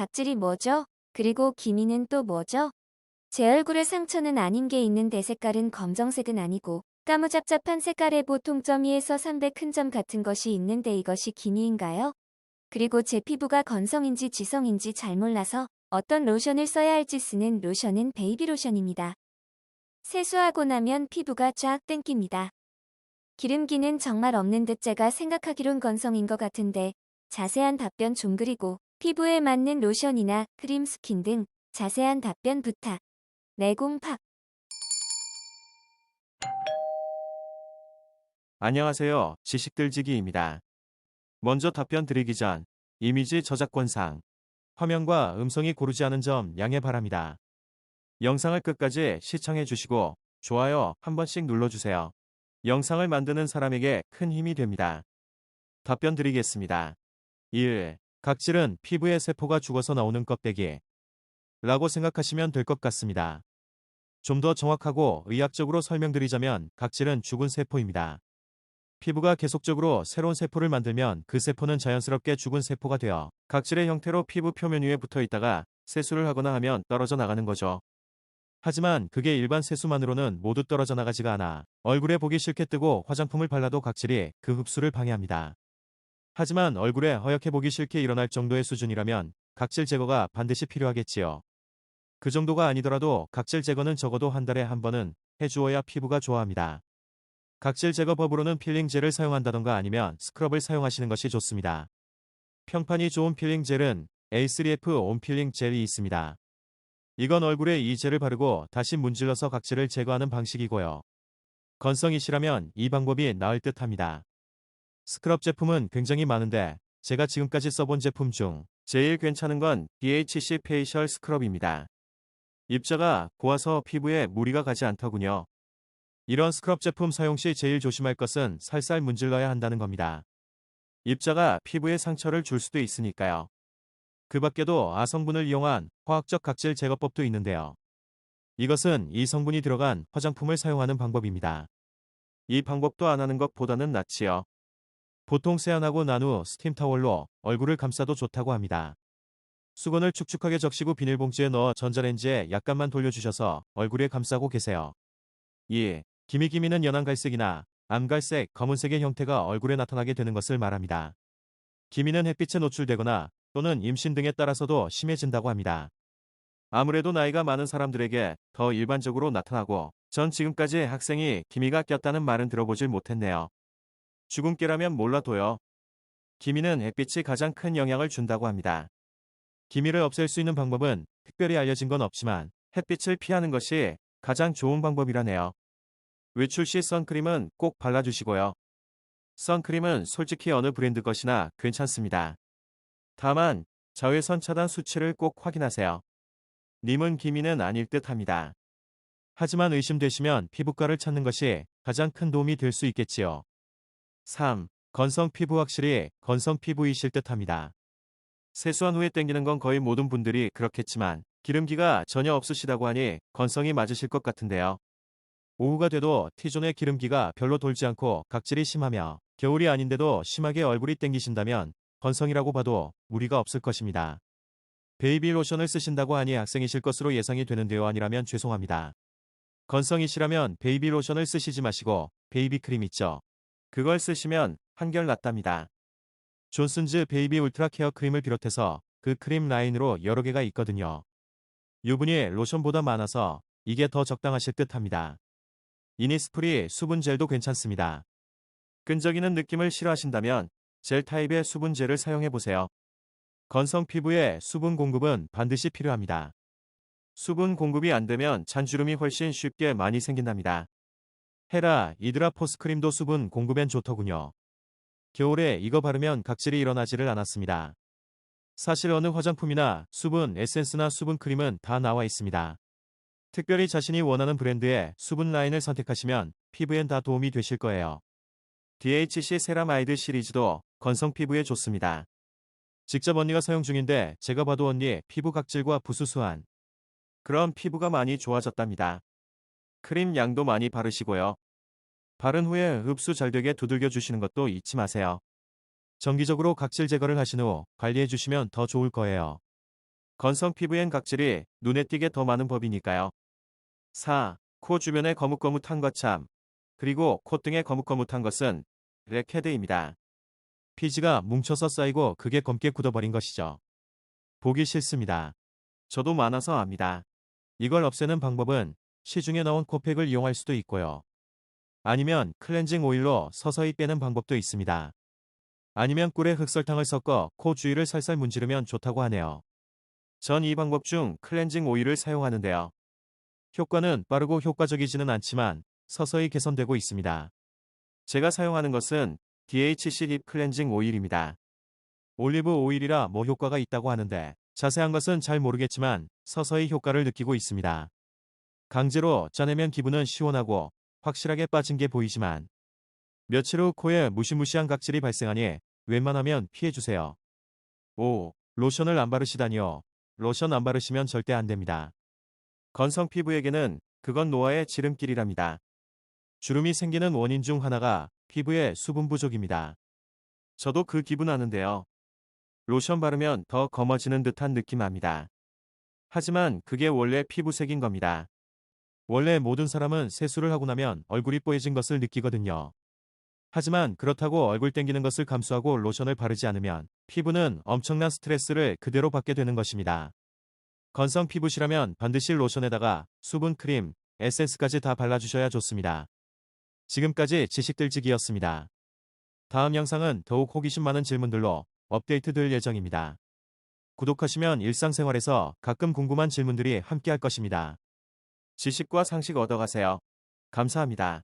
각질이 뭐죠? 그리고 기미는 또 뭐죠? 제 얼굴에 상처는 아닌 게 있는데 색깔은 검정색은 아니고 까무잡잡한 색깔에 보통 2에서 300 큰 점 같은 것이 있는데 이것이 기미인가요? 그리고 제 피부가 건성인지 지성인지 잘 몰라서 어떤 로션을 써야 할지 쓰는 로션은 베이비 로션입니다. 세수하고 나면 피부가 쫙 땡깁니다. 기름기는 정말 없는 듯 제가 생각하기론 건성인 것 같은데 자세한 답변 좀 그리고 피부에 맞는 로션이나 크림 스킨 등 자세한 답변 부탁. 내공팍. 안녕하세요. 지식들지기입니다. 먼저 답변 드리기 전 이미지 저작권상 화면과 음성이 고르지 않은 점 양해 바랍니다. 영상을 끝까지 시청해 주시고 좋아요 한 번씩 눌러주세요. 영상을 만드는 사람에게 큰 힘이 됩니다. 답변 드리겠습니다. 1. 각질은 피부의 세포가 죽어서 나오는 껍데기 라고 생각하시면 될 것 같습니다. 좀 더 정확하고 의학적으로 설명드리자면 각질은 죽은 세포입니다. 피부가 계속적으로 새로운 세포를 만들면 그 세포는 자연스럽게 죽은 세포가 되어 각질의 형태로 피부 표면 위에 붙어 있다가 세수를 하거나 하면 떨어져 나가는 거죠. 하지만 그게 일반 세수만으로는 모두 떨어져 나가지가 않아 얼굴에 보기 싫게 뜨고 화장품을 발라도 각질이 그 흡수를 방해합니다. 하지만 얼굴에 허옇게 보기 싫게 일어날 정도의 수준이라면 각질 제거가 반드시 필요하겠지요. 그 정도가 아니더라도 각질 제거는 적어도 한 달에 한 번은 해주어야 피부가 좋아합니다. 각질 제거법으로는 필링 젤을 사용한다던가 아니면 스크럽을 사용하시는 것이 좋습니다. 평판이 좋은 필링 젤은 A3F 온 필링 젤이 있습니다. 이건 얼굴에 이 젤을 바르고 다시 문질러서 각질을 제거하는 방식이고요. 건성이시라면 이 방법이 나을 듯 합니다. 스크럽 제품은 굉장히 많은데 제가 지금까지 써본 제품 중 제일 괜찮은 건 BHC 페이셜 스크럽입니다. 입자가 고와서 피부에 무리가 가지 않더군요. 이런 스크럽 제품 사용 시 제일 조심할 것은 살살 문질러야 한다는 겁니다. 입자가 피부에 상처를 줄 수도 있으니까요. 그 밖에도 아성분을 이용한 화학적 각질 제거법도 있는데요. 이것은 이 성분이 들어간 화장품을 사용하는 방법입니다. 이 방법도 안 하는 것보다는 낫지요. 보통 세안하고 난 후 스팀 타월로 얼굴을 감싸도 좋다고 합니다. 수건을 축축하게 적시고 비닐봉지에 넣어 전자레인지에 약간만 돌려주셔서 얼굴에 감싸고 계세요. 2. 기미기미는 연한 갈색이나 암갈색, 검은색의 형태가 얼굴에 나타나게 되는 것을 말합니다. 기미는 햇빛에 노출되거나 또는 임신 등에 따라서도 심해진다고 합니다. 아무래도 나이가 많은 사람들에게 더 일반적으로 나타나고 전 지금까지 학생이 기미가 꼈다는 말은 들어보질 못했네요. 주근깨라면 몰라도요. 기미는 햇빛이 가장 큰 영향을 준다고 합니다. 기미를 없앨 수 있는 방법은 특별히 알려진 건 없지만 햇빛을 피하는 것이 가장 좋은 방법이라네요. 외출 시 선크림은 꼭 발라주시고요. 선크림은 솔직히 어느 브랜드 것이나 괜찮습니다. 다만 자외선 차단 수치를 꼭 확인하세요. 님은 기미는 아닐 듯 합니다. 하지만 의심되시면 피부과를 찾는 것이 가장 큰 도움이 될 수 있겠지요. 3. 건성 피부 확실히 건성 피부이실 듯 합니다. 세수한 후에 땡기는 건 거의 모든 분들이 그렇겠지만 기름기가 전혀 없으시다고 하니 건성이 맞으실 것 같은데요. 오후가 돼도 T존의 기름기가 별로 돌지 않고 각질이 심하며 겨울이 아닌데도 심하게 얼굴이 땡기신다면 건성이라고 봐도 무리가 없을 것입니다. 베이비 로션을 쓰신다고 하니 학생이실 것으로 예상이 되는데요. 아니라면 죄송합니다. 건성이시라면 베이비 로션을 쓰시지 마시고 베이비 크림 있죠. 그걸 쓰시면 한결 낫답니다. 존슨즈 베이비 울트라 케어 크림을 비롯해서 그 크림 라인으로 여러 개가 있거든요. 유분이 로션보다 많아서 이게 더 적당하실 듯 합니다. 이니스프리 수분 젤도 괜찮습니다. 끈적이는 느낌을 싫어하신다면 젤 타입의 수분 젤을 사용해보세요. 건성 피부에 수분 공급은 반드시 필요합니다. 수분 공급이 안 되면 잔주름이 훨씬 쉽게 많이 생긴답니다. 헤라 이드라 포스크림도 수분 공급엔 좋더군요. 겨울에 이거 바르면 각질이 일어나지를 않았습니다. 사실 어느 화장품이나 수분 에센스나 수분 크림은 다 나와 있습니다. 특별히 자신이 원하는 브랜드의 수분 라인을 선택하시면 피부엔 다 도움이 되실 거예요. DHC 세라마이드 시리즈도 건성 피부에 좋습니다. 직접 언니가 사용 중인데 제가 봐도 언니 피부 각질과 부수수한 그런 피부가 많이 좋아졌답니다. 크림 양도 많이 바르시고요. 바른 후에 흡수 잘 되게 두들겨 주시는 것도 잊지 마세요. 정기적으로 각질 제거를 하신 후 관리해 주시면 더 좋을 거예요. 건성 피부엔 각질이 눈에 띄게 더 많은 법이니까요. 4. 코 주변에 거뭇거뭇한 것참. 그리고 콧등에 거뭇거뭇한 것은 블랙헤드입니다. 피지가 뭉쳐서 쌓이고 그게 검게 굳어버린 것이죠. 보기 싫습니다. 저도 많아서 압니다. 이걸 없애는 방법은 시중에 나온 코팩을 이용할 수도 있고요. 아니면 클렌징 오일로 서서히 빼는 방법도 있습니다. 아니면 꿀에 흑설탕을 섞어 코 주위를 살살 문지르면 좋다고 하네요. 전 이 방법 중 클렌징 오일을 사용하는데요. 효과는 빠르고 효과적이지는 않지만 서서히 개선되고 있습니다. 제가 사용하는 것은 DHC 립 클렌징 오일입니다. 올리브 오일이라 뭐 효과가 있다고 하는데 자세한 것은 잘 모르겠지만 서서히 효과를 느끼고 있습니다. 강제로 짜내면 기분은 시원하고 확실하게 빠진 게 보이지만 며칠 후 코에 무시무시한 각질이 발생하니 웬만하면 피해주세요. 5. 로션을 안 바르시다니요. 로션 안 바르시면 절대 안 됩니다. 건성 피부에게는 그건 노화의 지름길이랍니다. 주름이 생기는 원인 중 하나가 피부의 수분 부족입니다. 저도 그 기분 아는데요. 로션 바르면 더 검어지는 듯한 느낌 납니다. 하지만 그게 원래 피부색인 겁니다. 원래 모든 사람은 세수를 하고 나면 얼굴이 뽀얘진 것을 느끼거든요. 하지만 그렇다고 얼굴 땡기는 것을 감수하고 로션을 바르지 않으면 피부는 엄청난 스트레스를 그대로 받게 되는 것입니다. 건성 피부시라면 반드시 로션에다가 수분 크림, 에센스까지 다 발라주셔야 좋습니다. 지금까지 지식들지기였습니다. 다음 영상은 더욱 호기심 많은 질문들로 업데이트 될 예정입니다. 구독하시면 일상생활에서 가끔 궁금한 질문들이 함께할 것입니다. 지식과 상식 얻어가세요. 감사합니다.